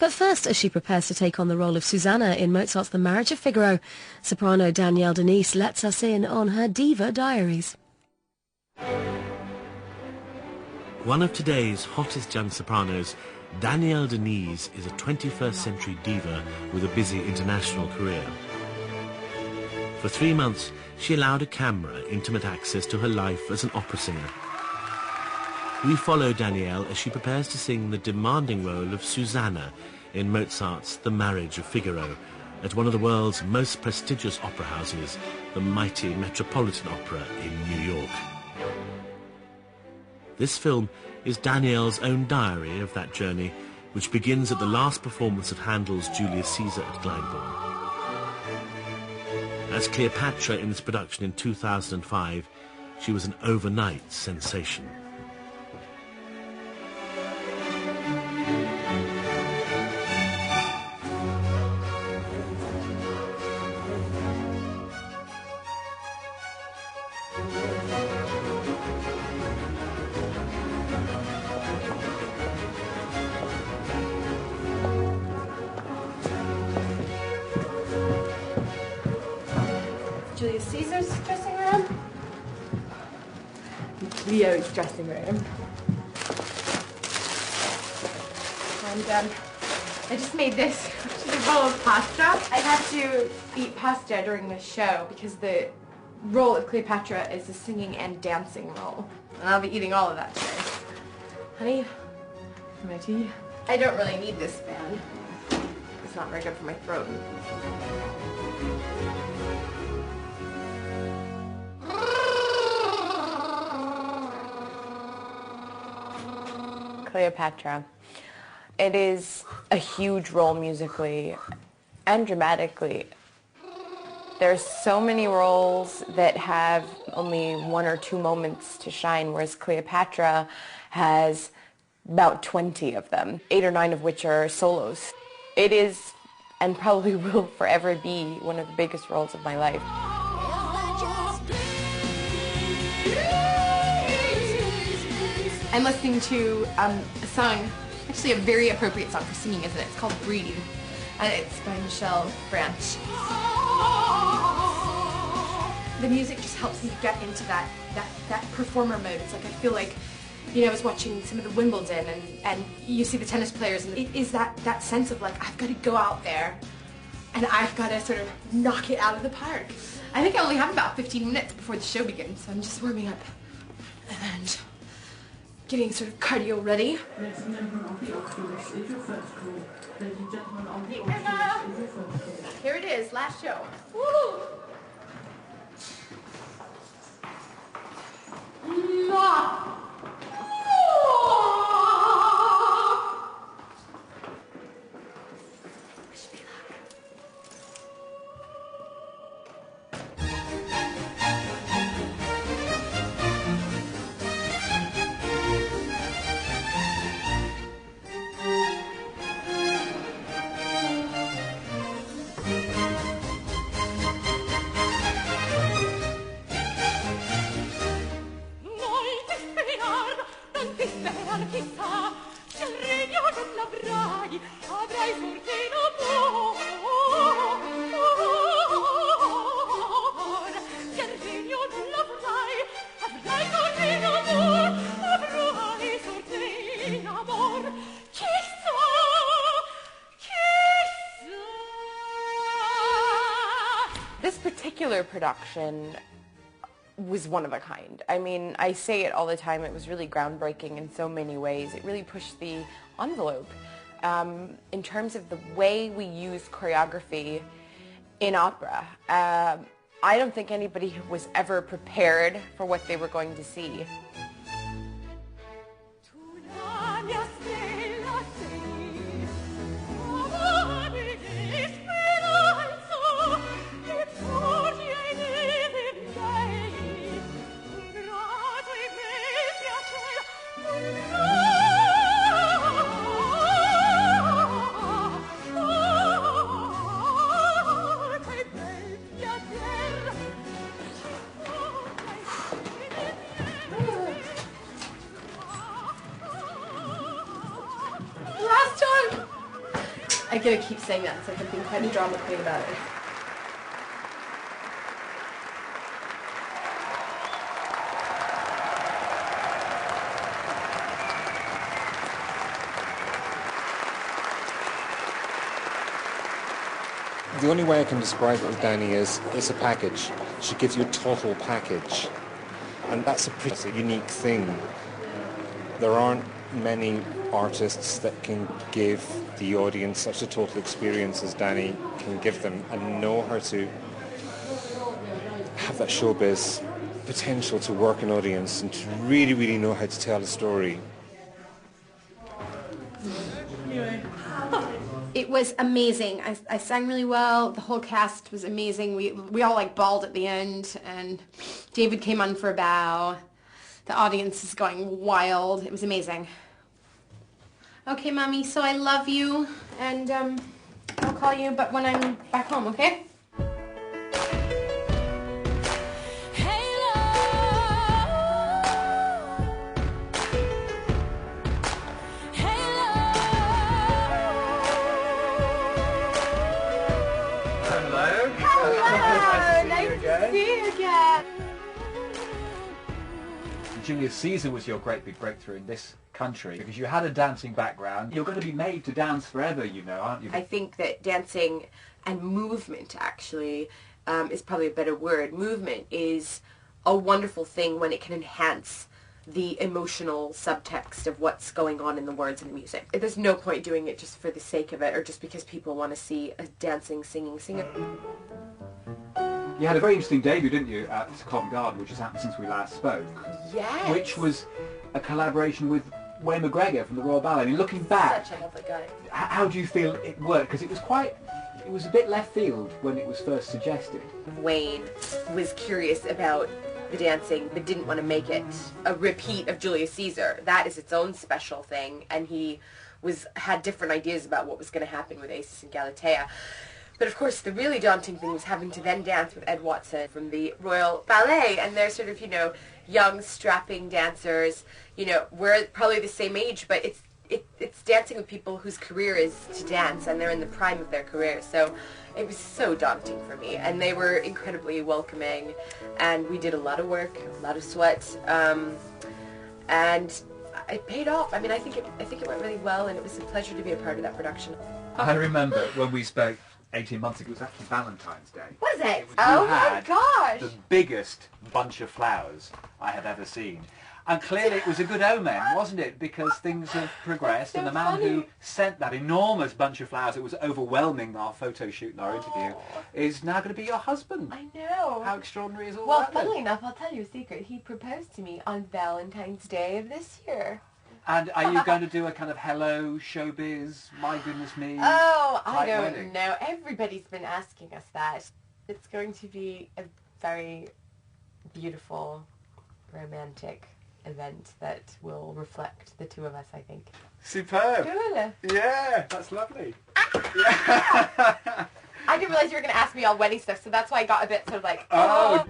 But first, as she prepares to take on the role of Susanna in Mozart's The Marriage of Figaro, soprano Danielle De Niese lets us in on her Diva Diaries. One of today's hottest young sopranos, Danielle De Niese is a 21st century diva with a busy international career. For 3 months, she allowed a camera intimate access to her life as an opera singer. We follow Danielle as she prepares to sing the demanding role of Susanna in Mozart's The Marriage of Figaro at one of the world's most prestigious opera houses, the mighty Metropolitan Opera in New York. This film is Danielle's own diary of that journey, which begins at the last performance of Handel's Julius Caesar at Glyndebourne. As Cleopatra in this production in 2005, she was an overnight sensation. Julius Caesar's dressing room. Leo's dressing room. And I just made this, which is a bowl of pasta. I have to eat pasta during the show because the role of Cleopatra is a singing and dancing role. And I'll be eating all of that today. Honey, my tea. I don't really need this fan. It's not very good for my throat. Cleopatra. It is a huge role musically and dramatically. There's so many roles that have only 1 or 2 moments to shine, whereas Cleopatra has about 20 of them, 8 or 9 of which are solos. It is, and probably will forever be, one of the biggest roles of my life. I'm listening to a song, actually a very appropriate song for singing, isn't it? It's called Breathe, and it's by Michelle Branch. The music just helps me get into that performer mode. It's like I feel like, you know, I was watching some of the Wimbledon, and you see the tennis players, and it is that sense of like, I've got to go out there, and I've got to sort of knock it out of the park. I think I only have about 15 minutes before the show begins, so I'm just warming up and getting sort of cardio ready. Ladies and gentlemen of the Oculus is your first call. Ladies and gentlemen of the Oculus is your first call. Here it is, last show. Woo! This particular production was one of a kind. I mean, I say it all the time, it was really groundbreaking in so many ways. It really pushed the envelope in terms of the way we use choreography in opera. I don't think anybody was ever prepared for what they were going to see. I gotta keep saying that. It's like I'm being kind of drama queen about it. The only way I can describe it with Danny is it's a package. She gives you a total package. And that's a pretty unique thing. There aren't many artists that can give the audience such a total experience as Danny can give them and know how to have that showbiz potential to work an audience and to really, really know how to tell a story. It was amazing. I sang really well. The whole cast was amazing. We all like bawled at the end, and David came on for a bow. The audience is going wild. It was amazing. Okay, Mommy, so I love you, and I'll call you, but when I'm back home, okay? Julius Caesar was your great big breakthrough in this country because you had a dancing background. You're going to be made to dance forever, you know, aren't you? I think that dancing and movement actually is probably a better word. Movement is a wonderful thing when it can enhance the emotional subtext of what's going on in the words and the music. There's no point doing it just for the sake of it or just because people want to see a dancing, singing singer. You had a very interesting debut, didn't you, at Covent Garden, which has happened since we last spoke. Yes. Which was a collaboration with Wayne McGregor from the Royal Ballet. I mean, looking back, Such a lovely guy. How do you feel it worked? Because it was a bit left field when it was first suggested. Wayne was curious about the dancing but didn't want to make it a repeat of Julius Caesar. That is its own special thing, and he had different ideas about what was going to happen with Acis and Galatea. But of course, the really daunting thing was having to then dance with Ed Watson from the Royal Ballet, and they're sort of, you know, young, strapping dancers. You know, we're probably the same age, but it's dancing with people whose career is to dance, and they're in the prime of their career. So it was so daunting for me, and they were incredibly welcoming, and we did a lot of work, a lot of sweat, and it paid off. I mean, I think it went really well, and it was a pleasure to be a part of that production. I remember when we spoke 18 months ago, it was actually Valentine's Day. Was it? Oh my gosh! The biggest bunch of flowers I have ever seen. And clearly it was a good omen, wasn't it? Because things have progressed, so and the man funny. who sent that enormous bunch of flowers, it was overwhelming our photo shoot and our interview, is now going to be your husband. I know. How extraordinary is all Well, that? funnily enough, I'll tell you a secret. He proposed to me on Valentine's Day of this year. And are you going to do a kind of hello, showbiz, my goodness me? Oh, I type don't wedding? know. Everybody's been asking us that. It's going to be a very beautiful, romantic event that will reflect the two of us, I think. Superb. Cool. Yeah, that's lovely. I didn't realize you were going to ask me all wedding stuff, so that's why I got a bit sort of like, Oh.